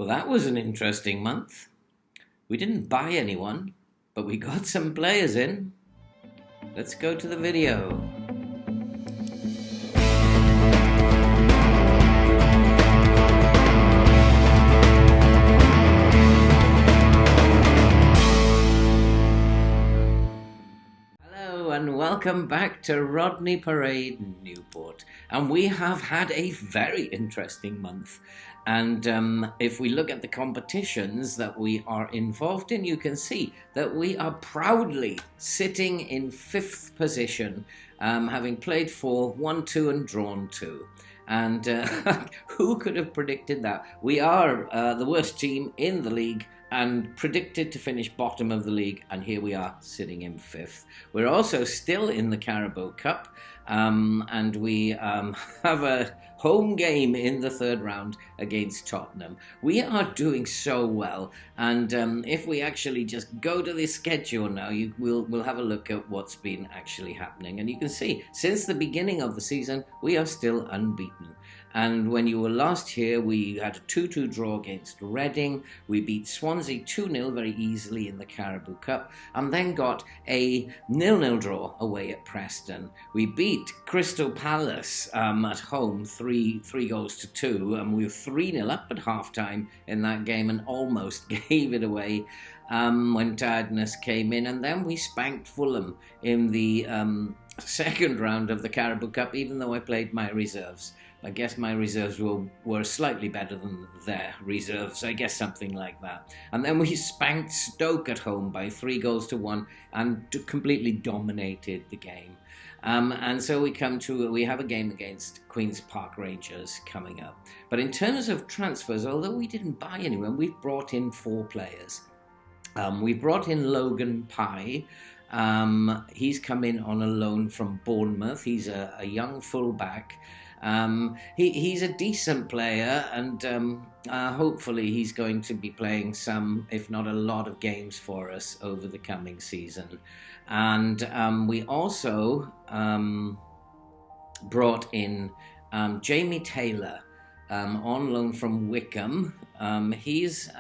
Well, that was an interesting month. We didn't buy anyone, but we got some players in. Let's go to the video. Hello and welcome back to Rodney Parade, Newport. And we have had a very interesting month. And if we look at the competitions that we are involved in, you can see that we are proudly sitting in 5th position, having played 4, won 2 and drawn 2. And who could have predicted that? We are the worst team in the league and predicted to finish bottom of the league, and here we are sitting in 5th. We're also still in the Carabao Cup, and we have a home game in the 3rd round against Tottenham. We are doing so well, and if we actually just go to this schedule now, we'll have a look at what's been actually happening, and you can see since the beginning of the season we are still unbeaten. And when you were last here, we had a 2-2 draw against Reading. We beat Swansea 2-0 very easily in the Carabao Cup, and then got a 0-0 draw away at Preston. We beat Crystal Palace at home 3 goals to 2, and we were 3-0 up at half-time in that game and almost gave it away when tiredness came in. And then we spanked Fulham in the 2nd round of the Carabao Cup, even though I played my reserves. I guess my reserves were slightly better than their reserves, I guess something like that. And then we spanked Stoke at home by 3 goals to 1 and completely dominated the game. And so we have a game against Queen's Park Rangers coming up. But in terms of transfers, although we didn't buy anyone, we've brought in 4 players. We brought in Logan Pye. He's come in on a loan from Bournemouth. He's a young fullback. He's a decent player, and hopefully he's going to be playing some, if not a lot of games for us over the coming season. And we also brought in Jamie Taylor on loan from Wickham. He's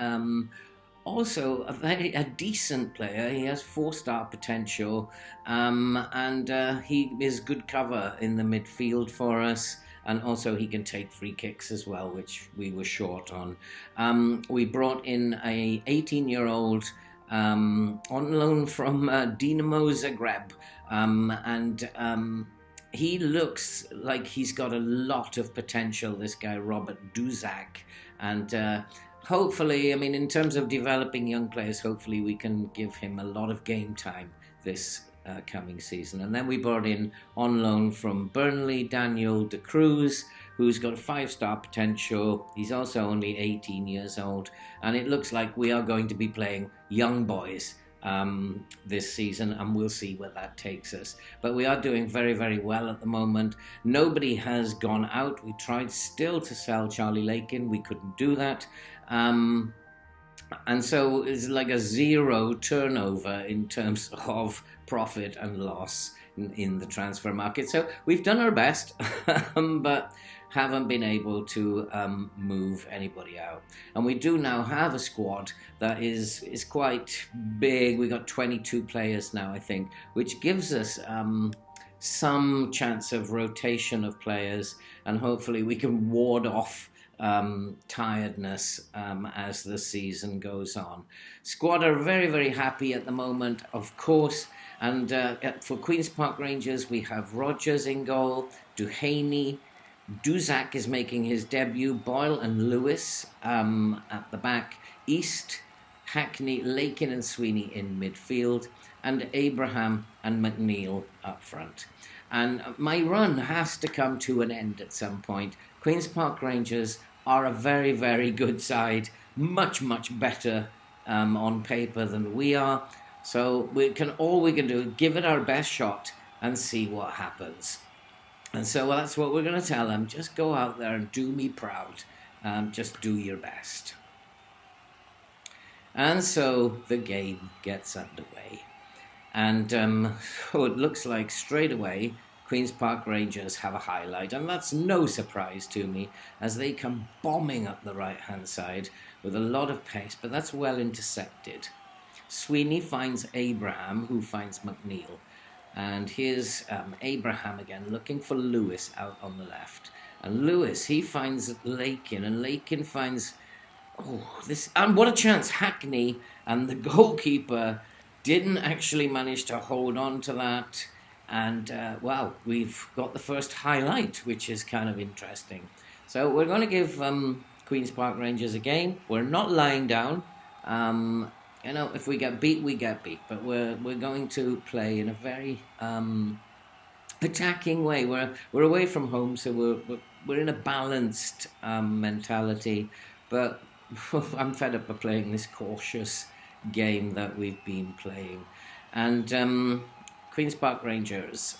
also a decent player. He has 4-star potential, and he is good cover in the midfield for us. And also he can take free kicks as well, which we were short on. We brought in a 18-year-old on loan from Dinamo Zagreb, and he looks like he's got a lot of potential, this guy Robert Duzak. And hopefully, I mean, in terms of developing young players, hopefully we can give him a lot of game time this coming season. And then we brought in on loan from Burnley Daniel De Cruz, who's got 5-star potential. He's also only 18 years old, and it looks like we are going to be playing young boys this season, and we'll see where that takes us. But we are doing very, very well at the moment. Nobody has gone out. We tried still to sell Charlie Lakin. We couldn't do that. And so it's like a 0 turnover in terms of profit and loss in the transfer market. So we've done our best, but haven't been able to move anybody out. And we do now have a squad that is quite big. We got 22 players now, I think, which gives us some chance of rotation of players, and hopefully we can ward off tiredness as the season goes on. Squad are very, very happy at the moment, of course. And for Queen's Park Rangers, we have Rogers in goal, Duhaney, Duzak is making his debut, Boyle and Lewis at the back, East, Hackney, Lakin and Sweeney in midfield, and Abraham and McNeil up front. And my run has to come to an end at some point. Queen's Park Rangers are a very, very good side, much, much better on paper than we are. So all we can do is give it our best shot and see what happens. And so that's what we're going to tell them. Just go out there and do me proud. Just do your best. And so the game gets underway. And so it looks like straight away Queen's Park Rangers have a highlight, and that's no surprise to me as they come bombing up the right-hand side with a lot of pace, but that's well intercepted. Sweeney finds Abraham, who finds McNeil. And here's Abraham again, looking for Lewis out on the left. And Lewis, he finds Lakin, and Lakin finds... Oh, this... And what a chance! Hackney and the goalkeeper didn't actually manage to hold on to that. And, well, we've got the first highlight, which is kind of interesting. So we're going to give Queen's Park Rangers a game. We're not lying down. You know, if we get beat, we get beat. But we're going to play in a very attacking way. We're away from home, so we're in a balanced mentality. But I'm fed up of playing this cautious game that we've been playing. And Queen's Park Rangers,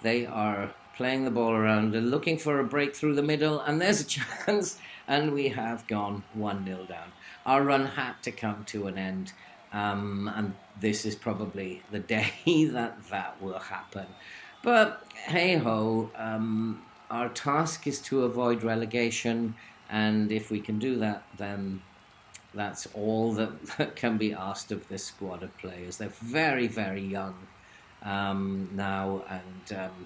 they are playing the ball around. They're looking for a break through the middle, and there's a chance. And we have gone 1-0 down. Our run had to come to an end, and this is probably the day that will happen. But hey-ho, our task is to avoid relegation, and if we can do that, then that's all that can be asked of this squad of players. They're very, very young now, and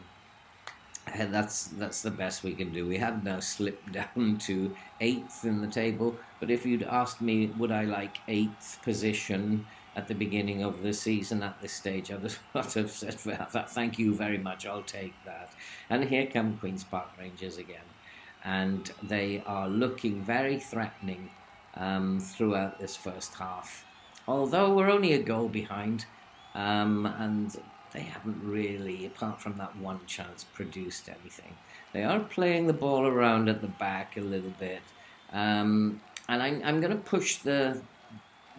that's the best we can do. We have now slipped down to 8th in the table, but if you'd asked me would I like 8th position at the beginning of the season at this stage, I would have said, well, thank you very much, I'll take that. And here come Queen's Park Rangers again, and they are looking very threatening throughout this first half, although we're only a goal behind, and they haven't really, apart from that one chance, produced anything. They are playing the ball around at the back a little bit. And I'm going to push the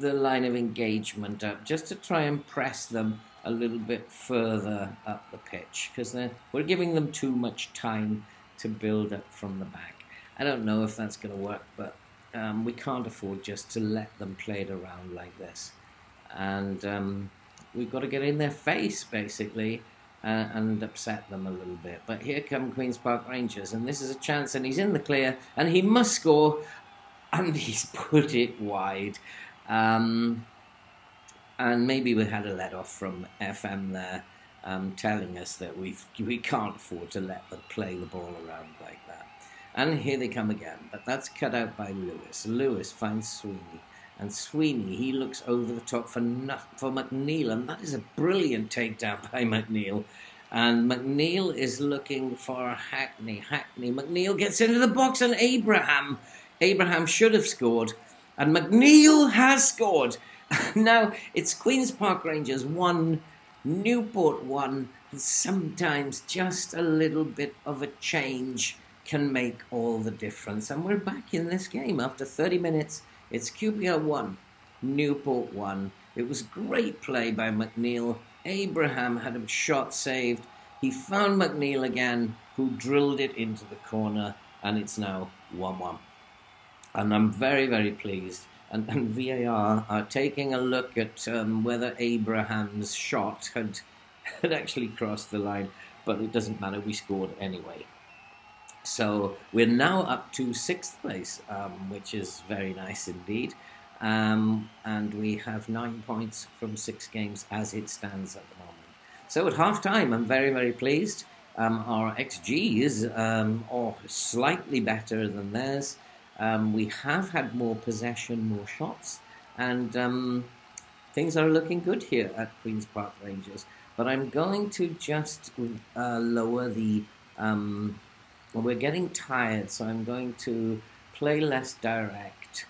line of engagement up just to try and press them a little bit further up the pitch, because we're giving them too much time to build up from the back. I don't know if that's going to work, but we can't afford just to let them play it around like this. And... we've got to get in their face, basically, and upset them a little bit. But here come Queen's Park Rangers, and this is a chance, and he's in the clear, and he must score, and he's put it wide. And maybe we had a let-off from FM there, telling us that we can't afford to let them play the ball around like that. And here they come again, but that's cut out by Lewis. Lewis finds Sweeney. And Sweeney, he looks over the top for McNeil, and that is a brilliant takedown by McNeil. And McNeil is looking for Hackney. McNeil gets into the box, and Abraham should have scored, and McNeil has scored. Now, it's Queen's Park Rangers 1, Newport 1, and sometimes just a little bit of a change can make all the difference. And we're back in this game after 30 minutes. It's QPR 1, Newport 1. It was great play by McNeil. Abraham had a shot saved. He found McNeil again, who drilled it into the corner, and it's now 1-1. And I'm very, very pleased. And VAR are taking a look at whether Abraham's shot had actually crossed the line, but it doesn't matter, we scored anyway. So we're now up to 6th place, which is very nice indeed. And we have 9 points from 6 games as it stands at the moment. So at half-time, I'm very, very pleased. Our XG is slightly better than theirs. We have had more possession, more shots, and things are looking good here at Queen's Park Rangers. But I'm going to just lower the... we're getting tired, so I'm going to play less direct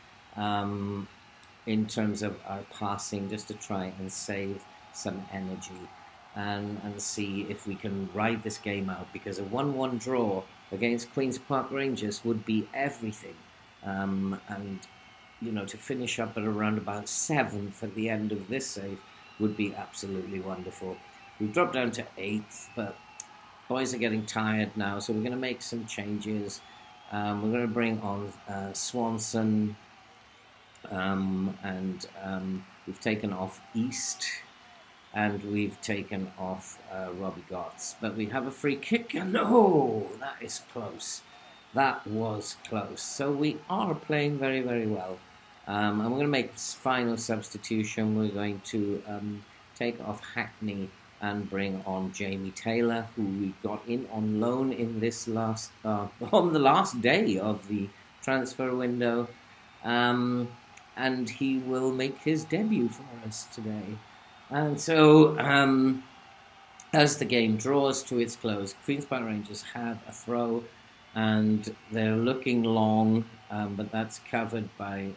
in terms of our passing, just to try and save some energy and see if we can ride this game out, because a 1-1 draw against Queen's Park Rangers would be everything. And, you know, to finish up at around about 7th at the end of this save would be absolutely wonderful. We've dropped down to 8th, but boys are getting tired now, so we're going to make some changes. We're going to bring on Swanson, and we've taken off East, and we've taken off Robbie Gotts. But we have a free kick, and oh, that is close. That was close. So we are playing very, very well. And we're going to make this final substitution. We're going to take off Hackney and bring on Jamie Taylor, who we got in on loan in this on the last day of the transfer window. And he will make his debut for us today. And so, as the game draws to its close, Queen's Park Rangers have a throw, and they're looking long, but that's covered by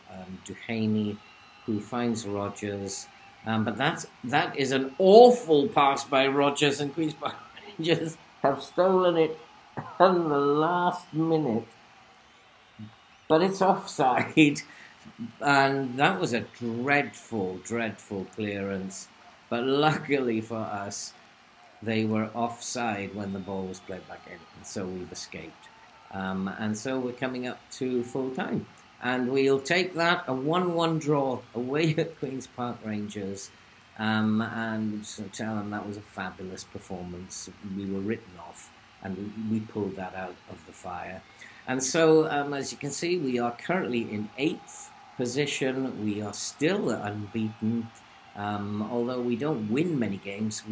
Duhaney, who finds Rogers. But that is an awful pass by Rogers, and Queen's Park Rangers have stolen it in the last minute. But it's offside, and that was a dreadful, dreadful clearance. But luckily for us, they were offside when the ball was played back in, and so we've escaped. And so we're coming up to full time. And we'll take that, a 1-1 draw away at Queen's Park Rangers. And tell them that was a fabulous performance. We were written off, and we pulled that out of the fire. And so, as you can see, we are currently in 8th position. We are still unbeaten. Although we don't win many games,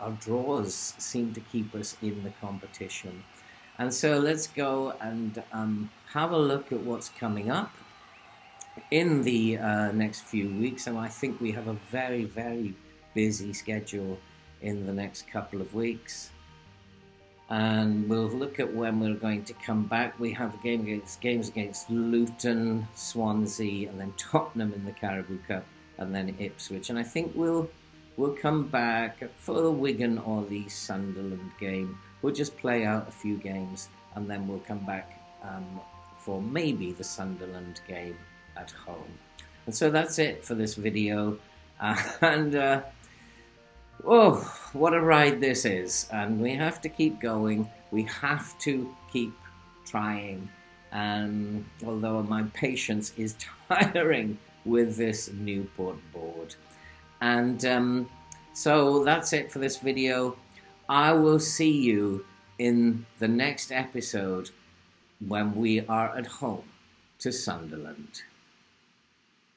our draws seem to keep us in the competition. And so let's go and have a look at what's coming up in the next few weeks. And I think we have a very, very busy schedule in the next couple of weeks. And we'll look at when we're going to come back. We have games against Luton, Swansea, and then Tottenham in the Caribou Cup, and then Ipswich. And I think we'll come back for the Wigan or the Sunderland game. We'll just play out a few games, and then we'll come back for maybe the Sunderland game at home. And so that's it for this video. Oh, what a ride this is. And we have to keep going. We have to keep trying. Although my patience is tiring with this Newport board. And so that's it for this video. I will see you in the next episode when we are at home to Sunderland.